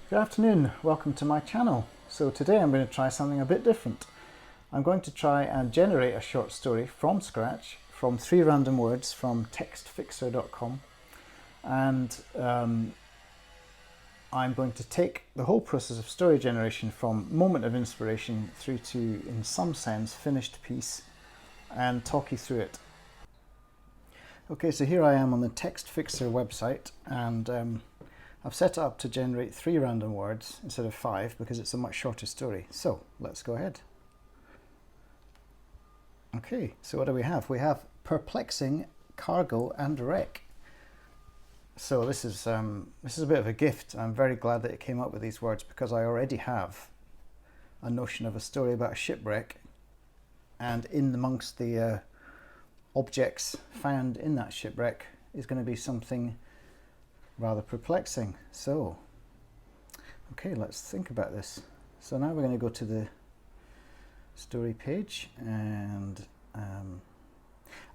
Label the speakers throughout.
Speaker 1: Good afternoon, welcome to my channel. So today I'm going to try something a bit different. I'm going to try and generate a short story from scratch from 3 random words from textfixer.com, and I'm going to take the whole process of story generation from moment of inspiration through to, in some sense, finished piece, and talk you through it. Okay, so here I am on the TextFixer website, and I've set it up to generate 3 random words instead of 5 because it's a much shorter story. So let's go ahead. Okay, so what do we have? We have perplexing, cargo and wreck. So this is a bit of a gift. I'm very glad that it came up with these words because I already have a notion of a story about a shipwreck, and in amongst the objects found in that shipwreck is going to be something rather perplexing. So, okay, let's think about this. So now we're going to go to the story page, and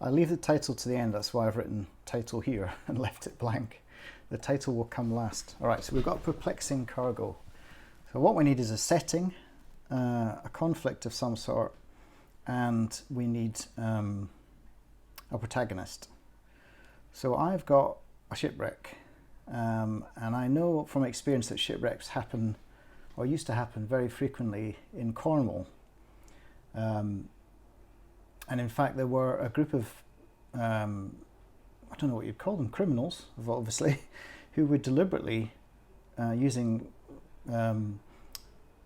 Speaker 1: I'll leave the title to the end. That's why I've written title here and left it blank. The title will come last. All right, so we've got perplexing cargo. So what we need is a setting, a conflict of some sort, and we need a protagonist. So I've got a shipwreck. And I know from experience that shipwrecks happen, or used to happen very frequently in Cornwall. And in fact, there were a group of, I don't know what you'd call them, criminals, obviously, who would deliberately, using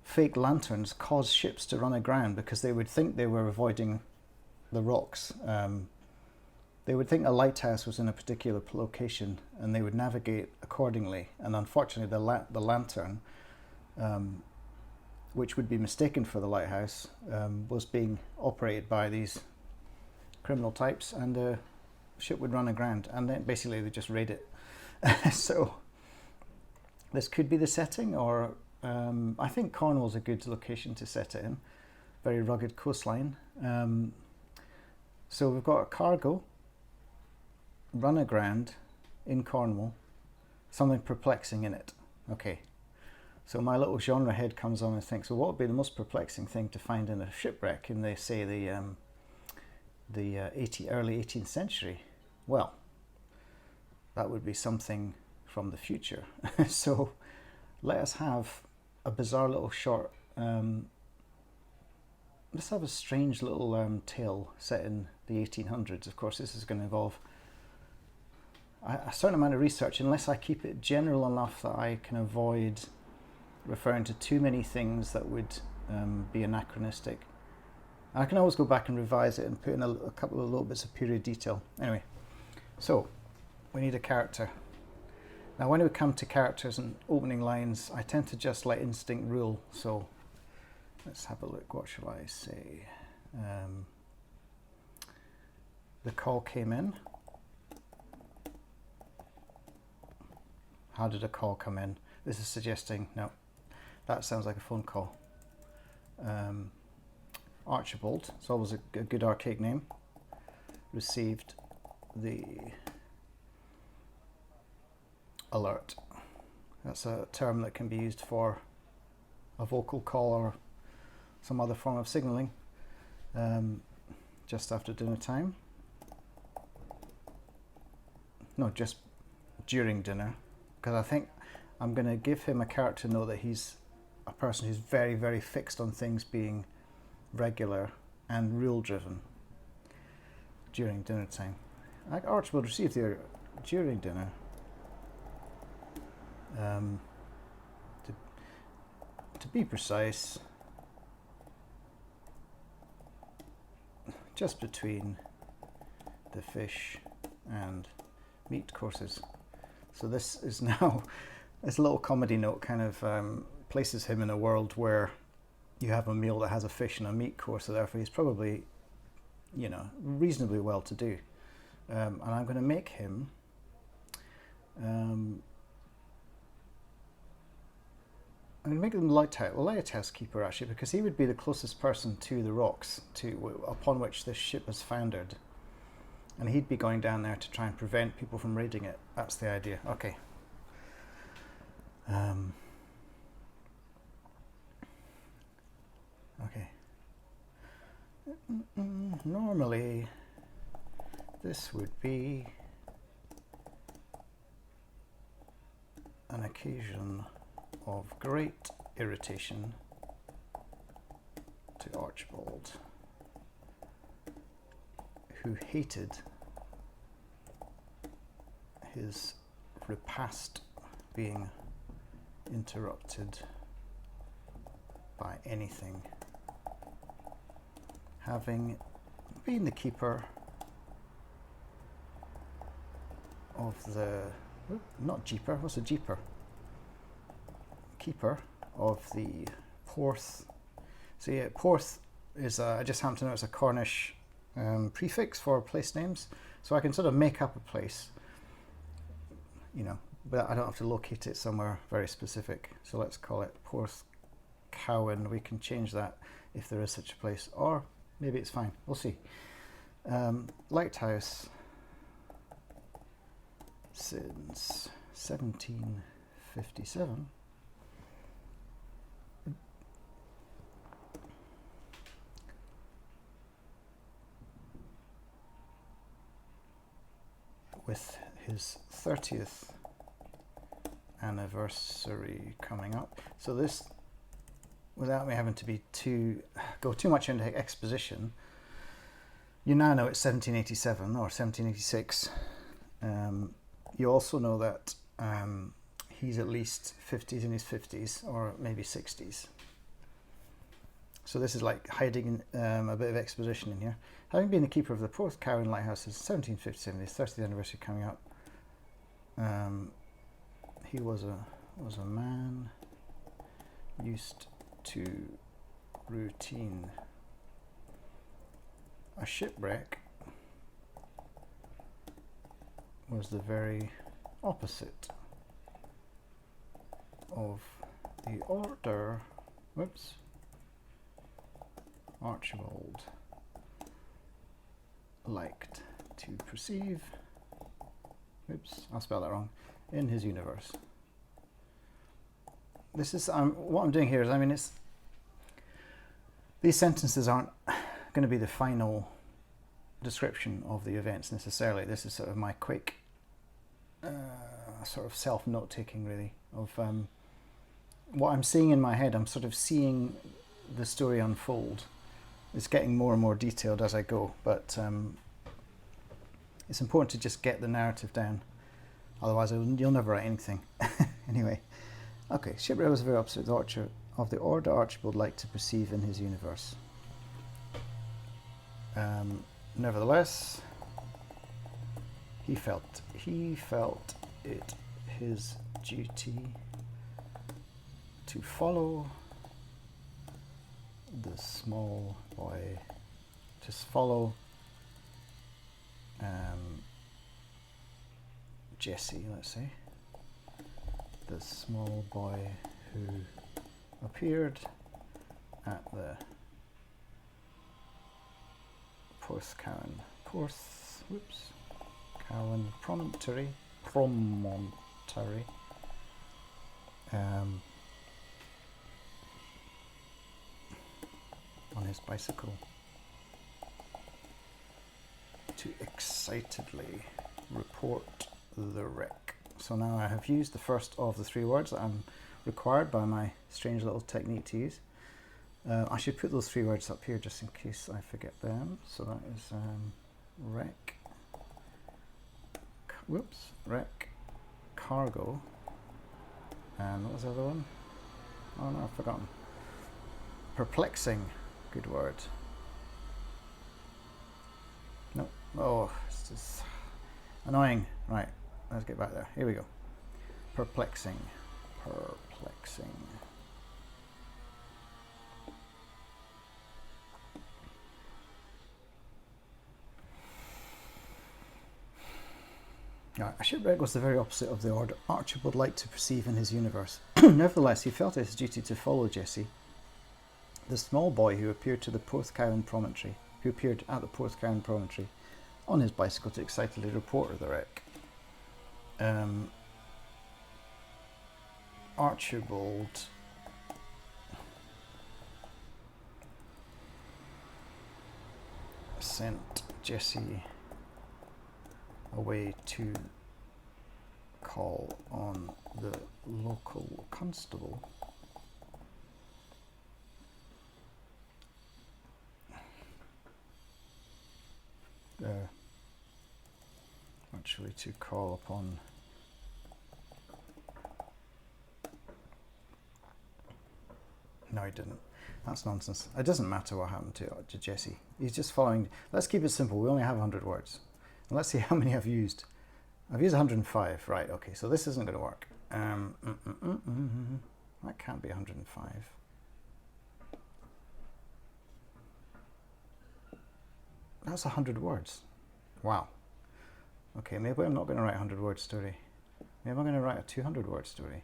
Speaker 1: fake lanterns, cause ships to run aground because they would think they were avoiding the rocks. They would think a lighthouse was in a particular location and they would navigate accordingly. And unfortunately, the lantern, which would be mistaken for the lighthouse, was being operated by these criminal types, and the ship would run aground, and then basically they just raid it. So this could be the setting, or I think Cornwall's a good location to set it in. Very rugged coastline. So we've got a cargo, run aground in Cornwall, something perplexing in it. Okay, so my little genre head comes on and thinks, well, what would be the most perplexing thing to find in a shipwreck in, they say, the early 18th century? Well, that would be something from the future. So let us have a bizarre little short, let's have a strange little tale set in the 1800s. Of course, this is going to involve a certain amount of research, unless I keep it general enough that I can avoid referring to too many things that would be anachronistic. And I can always go back and revise it and put in a couple of little bits of period detail. Anyway, so we need a character. Now when we come to characters and opening lines, I tend to just let instinct rule. So let's have a look. What shall I say? The call came in. How did a call come in? This is suggesting, no, that sounds like a phone call. Archibald, it's always a good archaic name, received the alert. That's a term that can be used for a vocal call or some other form of signalling. Just after dinner time. No, just during dinner. Because I think I'm going to give him a character note that he's a person who's very, very fixed on things being regular and rule driven during dinner time. Like Archibald received the during dinner. To be precise, just between the fish and meat courses. So this is now, this little comedy note kind of places him in a world where you have a meal that has a fish and a meat course, so therefore he's probably, you know, reasonably well to do. And I'm going to make him I'm going to make him the lighthouse keeper, actually, because he would be the closest person to the rocks upon which this ship has foundered. And he'd be going down there to try and prevent people from raiding it. That's the idea. Okay. Normally, this would be an occasion of great irritation to Archibald, who hated his repast being interrupted by anything. Having been the keeper of the, not jeeper, what's a jeeper? Keeper of the Porth. So yeah, Porth is, I just happen to know it's a Cornish prefix for place names. So I can sort of make up a place, you know, but I don't have to locate it somewhere very specific. So let's call it Porth Cowan. We can change that if there is such a place, or maybe it's fine. We'll see. Lighthouse since 1757. With his 30th anniversary coming up. So this, without me having to go too much into exposition, you now know it's 1787 or 1786. You also know that he's at least 50s in his 50s or maybe 60s. So this is like hiding a bit of exposition in here. Having been the keeper of the Porth Cowan Lighthouse since 1757, his 30th anniversary coming up, he was a man used to routine. A shipwreck was the very opposite of the order. Whoops. Archibald liked to perceive, oops, I'll spell that wrong, in his universe. This is, what I'm doing here is, I mean, these sentences aren't going to be the final description of the events necessarily. This is sort of my quick sort of self-note taking really of what I'm seeing in my head. I'm sort of seeing the story unfold. It's getting more and more detailed as I go, but it's important to just get the narrative down. Otherwise, you'll never write anything. Anyway, okay. Shipwreck was very opposite of the order Archibald liked to perceive in his universe. Nevertheless, he felt it his duty to follow the small boy, just follow Jesse, let's say, the small boy who appeared at the Cowan promontory, on his bicycle to excitedly report the wreck. So now I have used the first of the three words that I'm required by my strange little technique to use. I should put those three words up here just in case I forget them. So that is wreck, wreck, cargo, and what was the other one? Oh no, I've forgotten. Perplexing, good word. No, oh, it's just annoying. Right, let's get back there. Here we go. Perplexing. A shipwreck was the very opposite of the order Archibald liked to perceive in his universe. Nevertheless, he felt it his duty to follow Jesse, the small boy who appeared at the Porth Cowan promontory, on his bicycle to excitedly report the wreck. Archibald sent Jesse away to call on the local constable. Actually, to call upon no, he didn't. That's nonsense. It doesn't matter what happened to Jesse. He's just following. Let's keep it simple. We only have 100 words. And let's see how many I've used. I've used 105. Right, okay, so this isn't going to work. That can't be 105. That's 100 words. Wow. Okay, maybe I'm not going to write a 100-word story. Maybe I'm going to write a 200-word story.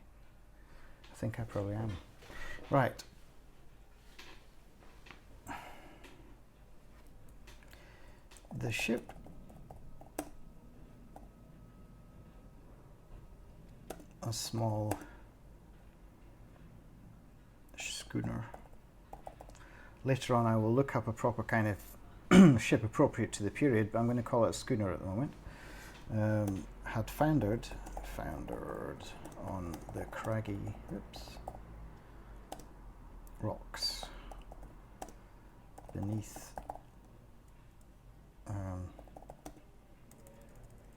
Speaker 1: I think I probably am. Right. The ship a small schooner. Later on I will look up a proper kind of ship appropriate to the period, but I'm going to call it a schooner at the moment. Had foundered on the craggy rocks beneath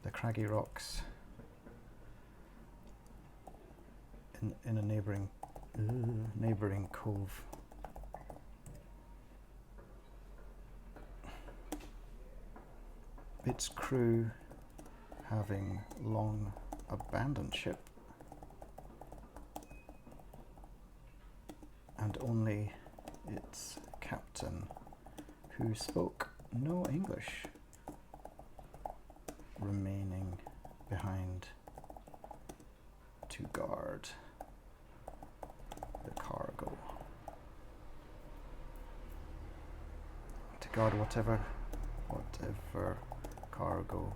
Speaker 1: the craggy rocks in a neighbouring cove. Its crew having long abandoned ship, and only its captain, who spoke no English, remaining behind to guard the cargo. To guard whatever cargo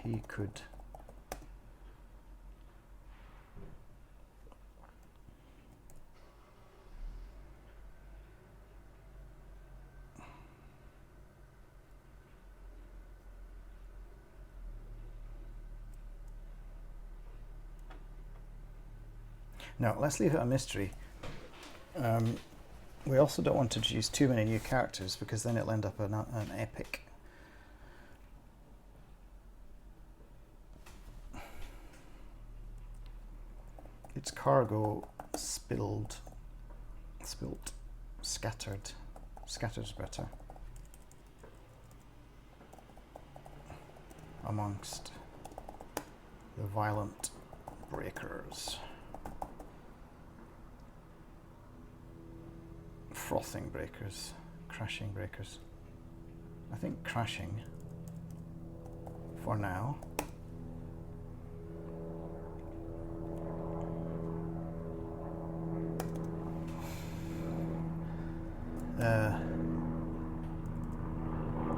Speaker 1: he could Now, let's leave it a mystery. We also don't want to introduce too many new characters, because then it'll end up an epic. Its cargo spilt, scattered better, amongst the violent breakers. Frothing breakers, crashing breakers. I think crashing for now.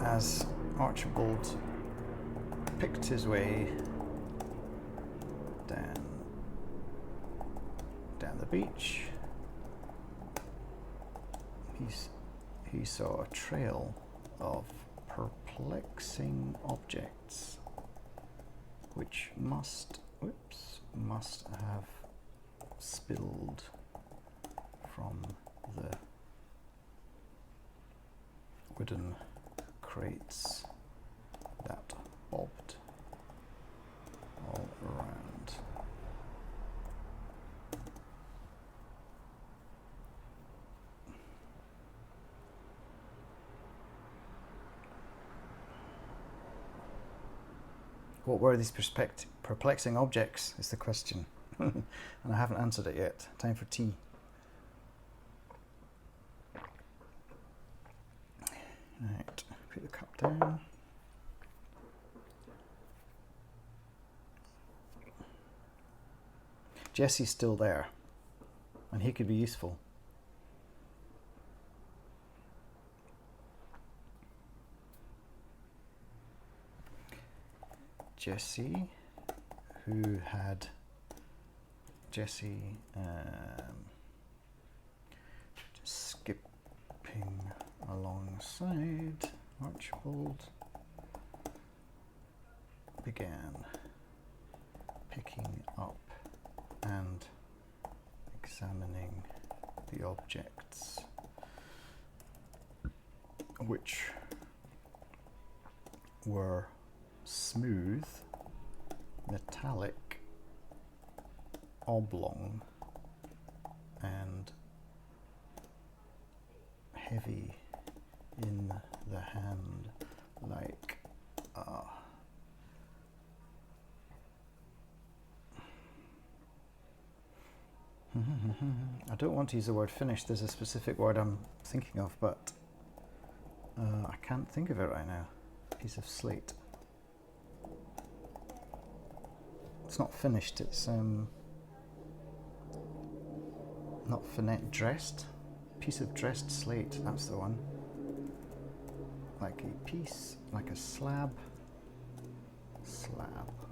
Speaker 1: As Archibald picked his way down the beach, he saw a trail of perplexing objects, which must have spilled from the wooden crates that bobbed all around. What were these perplexing objects, is the question. And I haven't answered it yet. Time for tea. Right, put the cup down. Jesse's still there, and he could be useful. Jesse, just skipping alongside Archibald began picking up and examining the objects, which were smooth, metallic, oblong, and heavy in the hand, like I don't want to use the word finished. There's a specific word I'm thinking of, but I can't think of it right now. Piece of slate. It's not finished, it's not finette, dressed. Piece of dressed slate, that's the one. Like a piece, like a slab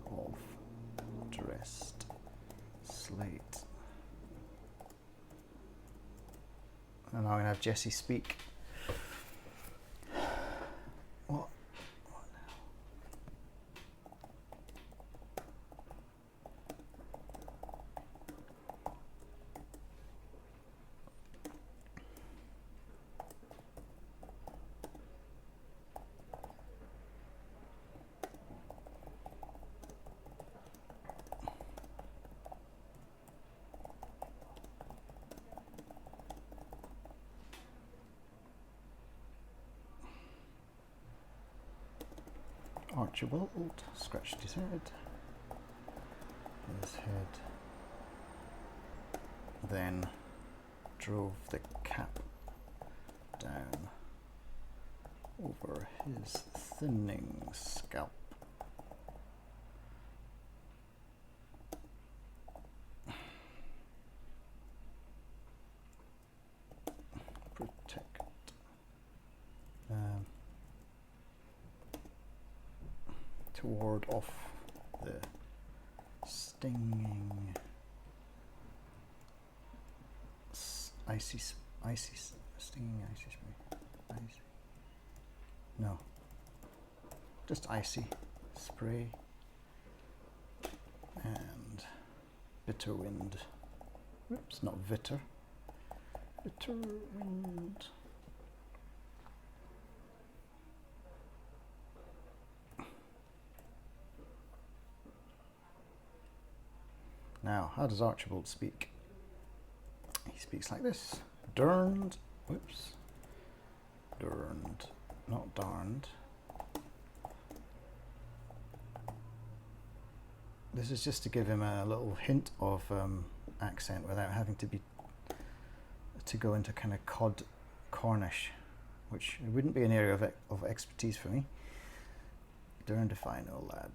Speaker 1: of dressed slate. And now I'm going to have Jesse speak. What now? Archibald scratched his head. His head then drove the cap down over his thinning scalp. Protect. To ward off the stinging icy stinging icy spray. Icy. No. Just icy spray and bitter wind. Oops, not bitter. Bitter wind. Now, how does Archibald speak? He speaks like this. Durned, whoops, durned, not darned. This is just to give him a little hint of accent without having to go into kind of cod Cornish, which wouldn't be an area of expertise for me. Durned if I know, lad.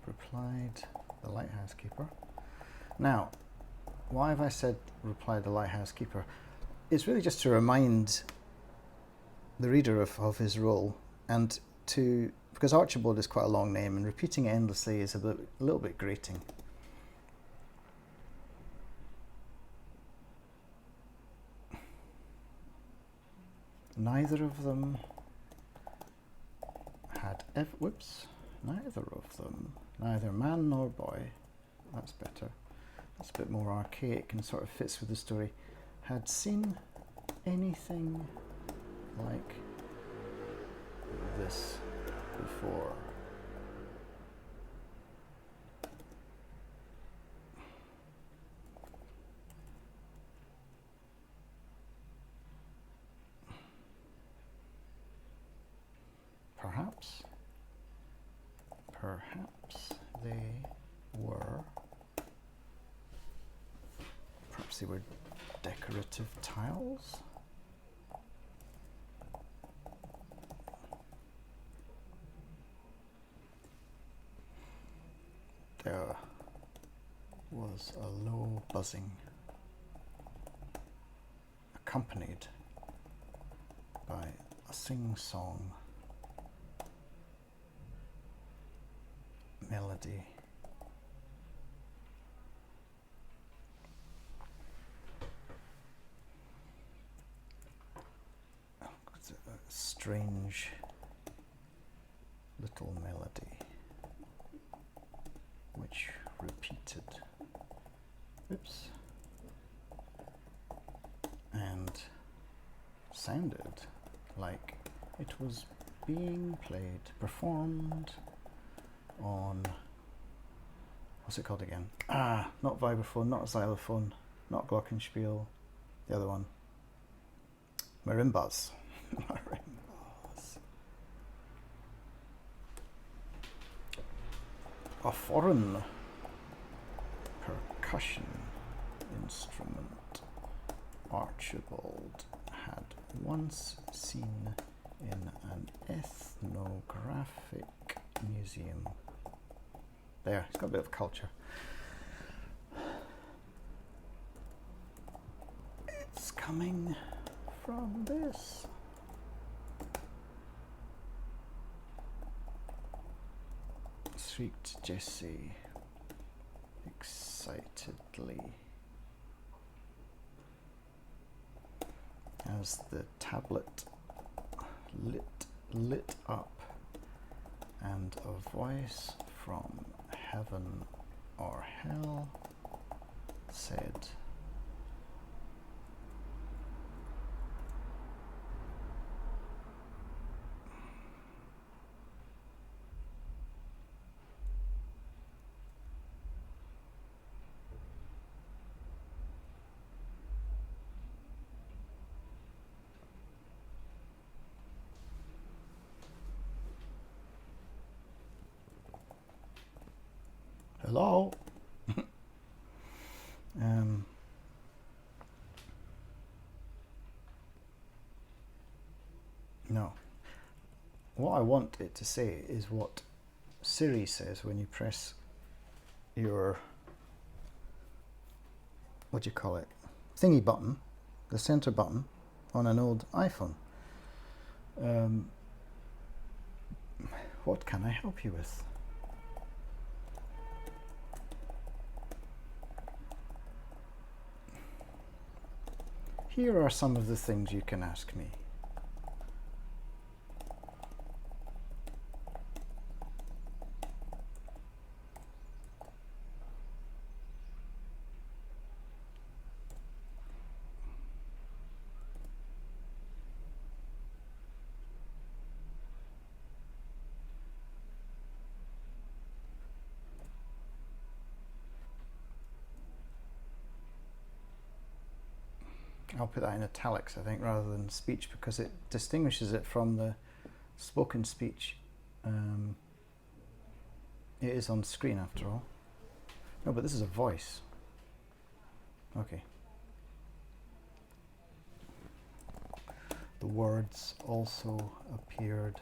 Speaker 1: Replied the lighthouse keeper. Now, why have I said replied the lighthouse keeper? It's really just to remind the reader of his role, and because Archibald is quite a long name and repeating it endlessly is a little bit grating. Neither of them had neither man nor boy, that's better, that's a bit more archaic and sort of fits with the story, had seen anything like this before. Perhaps they were decorative tiles. There was a low buzzing, accompanied by a sing-song melody. strange little melody which repeated, oops, and sounded like it was being played, performed on, what's it called again? Ah, not vibraphone, not xylophone, not glockenspiel, the other one. Marimbas. Marimbas. A foreign percussion instrument Archibald had once seen in an ethnographic museum. There, it's got a bit of culture. It's coming from this. Shrieked Jessie excitedly as the tablet lit up and a voice from heaven or hell said, hello? No. What I want it to say is what Siri says when you press your, what do you call it, thingy button, the center button on an old iPhone. What can I help you with? Here are some of the things you can ask me. I'll put that in italics, I think, rather than speech, because it distinguishes it from the spoken speech. It is on screen after all. No, but this is a voice. Okay. The words also appeared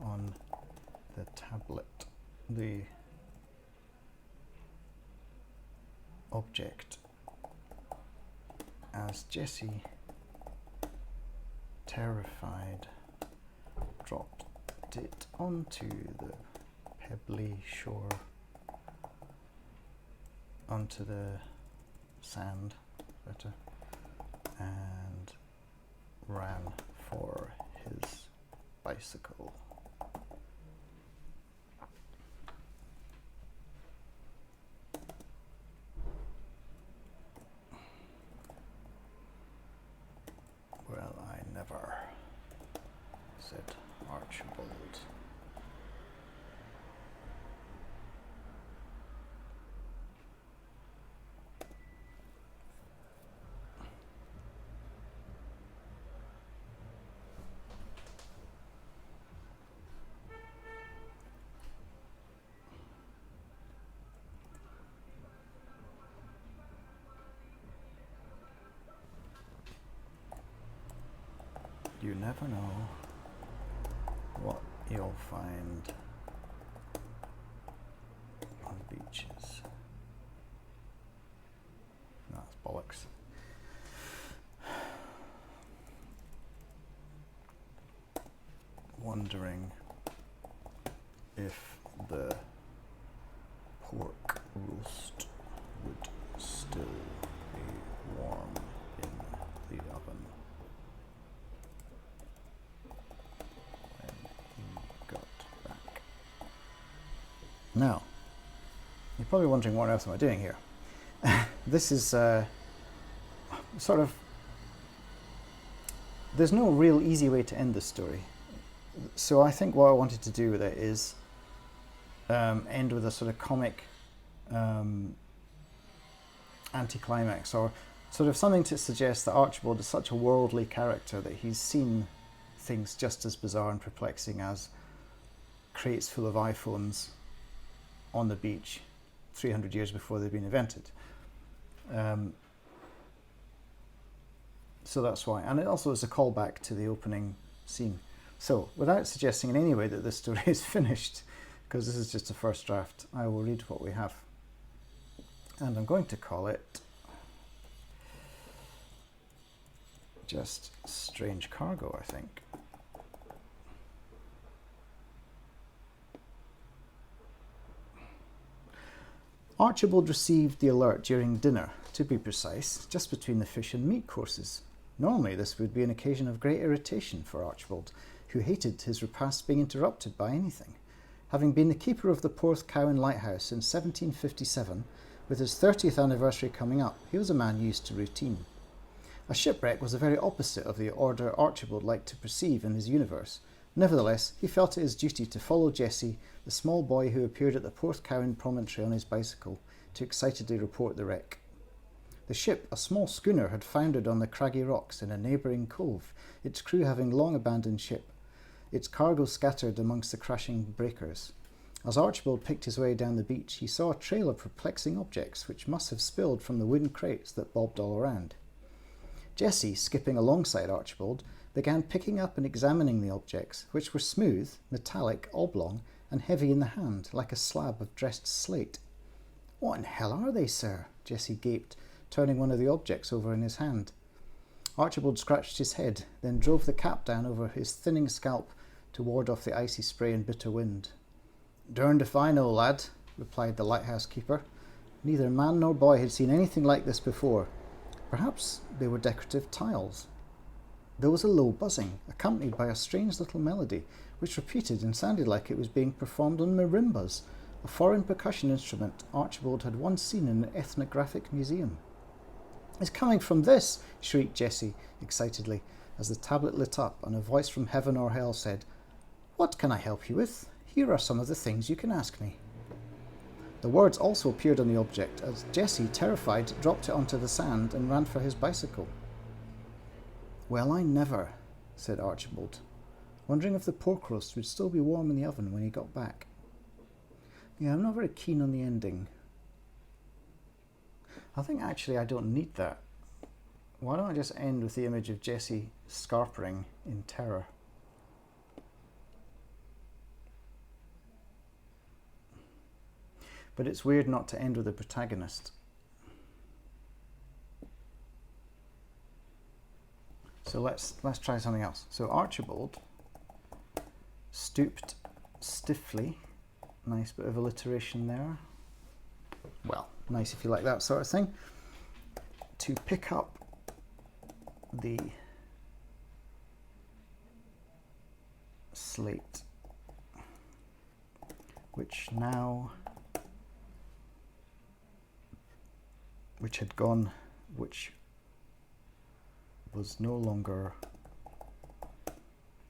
Speaker 1: on the tablet. The object, as Jessie, terrified, dropped it onto the pebbly shore, onto the sand, better, and ran for his bicycle. Well, I never, said Archibald. You never know what you'll find on beaches. No, that's bollocks. Wondering if the pork roast would still be warm in the oven. Now, you're probably wondering what else am I doing here. This is sort of, there's no real easy way to end this story. So I think what I wanted to do with it is end with a sort of comic anticlimax, or sort of something to suggest that Archibald is such a worldly character that he's seen things just as bizarre and perplexing as crates full of iPhones on the beach 300 years before they've been invented. So that's why. And it also is a callback to the opening scene. So, without suggesting in any way that this story is finished, because this is just a first draft, I will read what we have. And I'm going to call it just Strange Cargo, I think. Archibald received the alert during dinner, to be precise, just between the fish and meat courses. Normally this would be an occasion of great irritation for Archibald, who hated his repast being interrupted by anything. Having been the keeper of the Porthcawen Lighthouse in 1757, with his 30th anniversary coming up, he was a man used to routine. A shipwreck was the very opposite of the order Archibald liked to perceive in his universe. Nevertheless, he felt it his duty to follow Jessie, the small boy who appeared at the Porthcawen promontory on his bicycle, to excitedly report the wreck. The ship, a small schooner, had foundered on the craggy rocks in a neighbouring cove, its crew having long abandoned ship, its cargo scattered amongst the crashing breakers. As Archibald picked his way down the beach, he saw a trail of perplexing objects which must have spilled from the wooden crates that bobbed all around. Jessie, skipping alongside Archibald, began picking up and examining the objects, which were smooth, metallic, oblong, and heavy in the hand, like a slab of dressed slate. "What in hell are they, sir?" Jessie gaped, turning one of the objects over in his hand. Archibald scratched his head, then drove the cap down over his thinning scalp to ward off the icy spray and bitter wind. "Durned if I know, lad," replied the lighthouse keeper. Neither man nor boy had seen anything like this before. Perhaps they were decorative tiles. There was a low buzzing, accompanied by a strange little melody, which repeated and sounded like it was being performed on marimbas, a foreign percussion instrument Archibald had once seen in an ethnographic museum. "It's coming from this!" shrieked Jessie excitedly, as the tablet lit up and a voice from heaven or hell said, "What can I help you with? Here are some of the things you can ask me." The words also appeared on the object, as Jessie, terrified, dropped it onto the sand and ran for his bicycle. "Well, I never," said Archibald, wondering if the pork roast would still be warm in the oven when he got back. Yeah, I'm not very keen on the ending. I think actually I don't need that. Why don't I just end with the image of Jessie scarpering in terror? But it's weird not to end with the protagonist. So let's try something else. So Archibald stooped stiffly. Nice bit of alliteration there. Well, nice if you like that sort of thing. To pick up the slate, which was no longer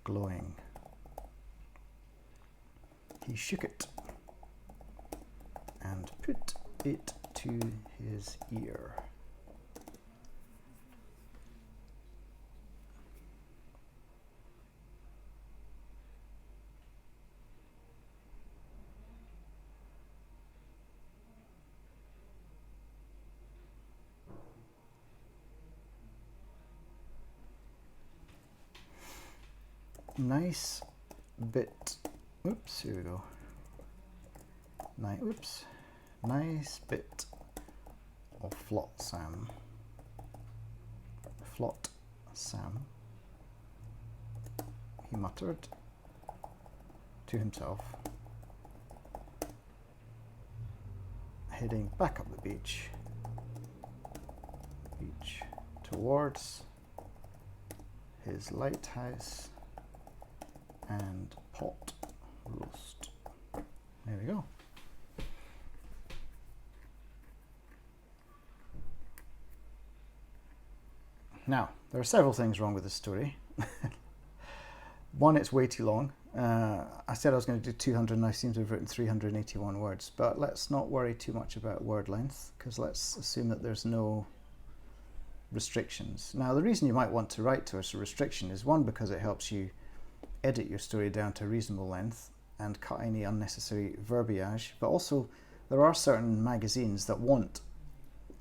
Speaker 1: glowing. He shook it and put it to his ear. Nice bit. Oops, here we go. Nice bit of flotsam. He muttered to himself, heading back up the beach towards his lighthouse and pot roast. There we go. Now, there are several things wrong with this story. One, it's way too long. I said I was going to do 200 and I seem to have written 381 words, but let's not worry too much about word length, because let's assume that there's no restrictions. Now, the reason you might want to write to us a restriction is, one, because it helps you edit your story down to a reasonable length and cut any unnecessary verbiage, but also there are certain magazines that want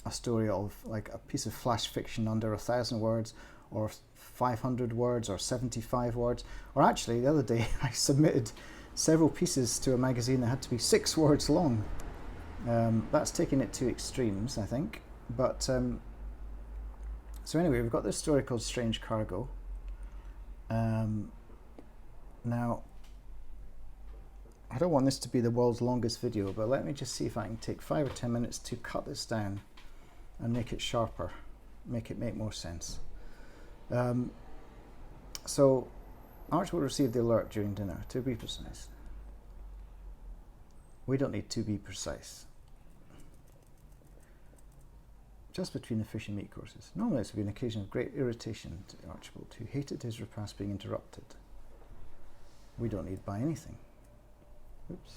Speaker 1: a story of like a piece of flash fiction under 1,000 words or 500 words or 75 words. Or actually, the other day I submitted several pieces to a magazine that had to be 6 words long. That's taking it to extremes, I think. But so anyway, we've got this story called Strange Cargo. Now, I don't want this to be the world's longest video, but let me just see if I can take 5 or 10 minutes to cut this down and make it sharper, make it make more sense. So Archibald received the alert during dinner, to be precise. We don't need to be precise. Just between the fish and meat courses. Normally this would be an occasion of great irritation to Archibald, who hated his repast being interrupted. We don't need to buy anything. Oops.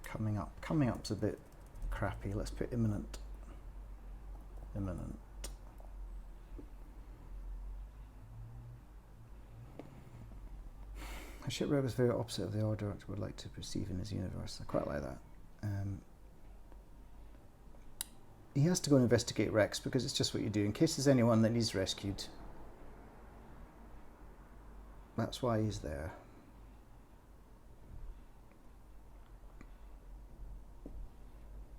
Speaker 1: Coming up. Coming up's a bit crappy. Let's put imminent. Imminent. A shipwreck was very opposite of the order Archibald would like to perceive in his universe. I quite like that. He has to go and investigate wrecks because it's just what you do in case there's anyone that needs rescued. That's why he's there.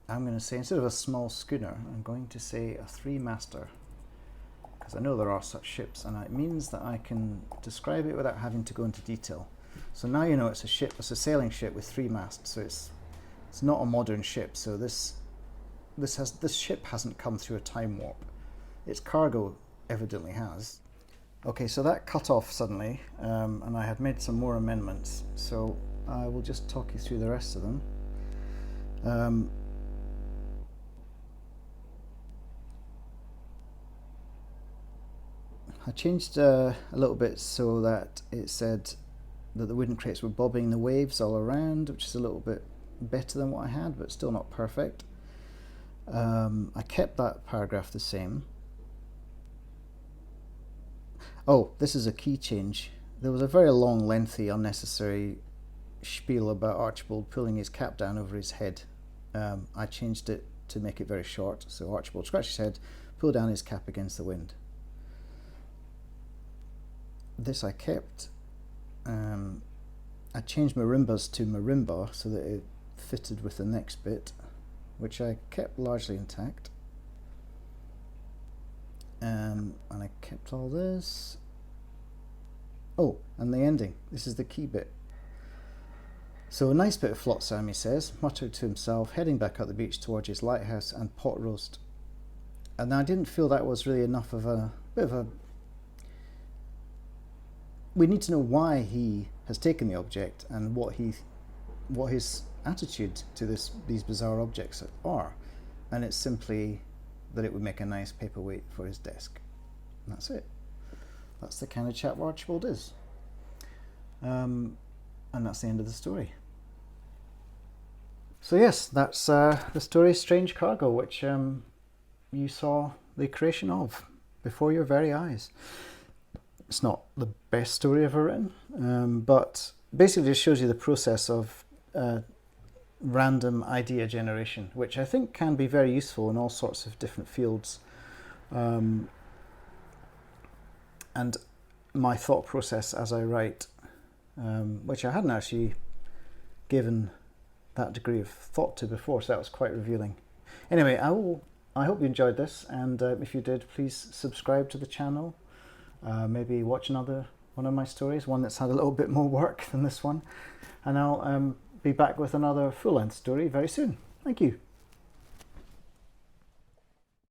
Speaker 1: I'm going to say, instead of a small schooner, I'm going to say a 3-master, because I know there are such ships, and it means that I can describe it without having to go into detail. So now you know it's a ship, it's a sailing ship with 3 masts, so it's not a modern ship. So this ship hasn't come through a time warp. Its cargo evidently has. Okay, so that cut off suddenly, and I had made some more amendments, so I will just talk you through the rest of them. I changed a little bit so that it said that the wooden crates were bobbing the waves all around, which is a little bit better than what I had, but still not perfect. I kept that paragraph the same. Oh, this is a key change. There was a very long, lengthy, unnecessary spiel about Archibald pulling his cap down over his head. I changed it to make it very short. So Archibald scratched his head, pulled down his cap against the wind. This I kept. I changed marimbas to marimba so that it fitted with the next bit, which I kept largely intact. And I kept all this. Oh, and the ending. This is the key bit. So a nice bit of flotsam, he says, muttered to himself, heading back up the beach towards his lighthouse and pot roast. And I didn't feel that was really enough of a bit of a... We need to know why he has taken the object and what his attitude to these bizarre objects are. And it's simply that it would make a nice paperweight for his desk. And that's it. That's the kind of chap Archibald is. And that's the end of the story. So yes, that's the story Strange Cargo, which you saw the creation of before your very eyes. It's not the best story ever written, but basically it shows you the process of random idea generation, which I think can be very useful in all sorts of different fields. And my thought process as I write, which I hadn't actually given that degree of thought to before, so that was quite revealing. Anyway, I hope you enjoyed this, and if you did, please subscribe to the channel. Maybe watch another one of my stories, one that's had a little bit more work than this one, and I'll be back with another full-length story very soon. Thank you.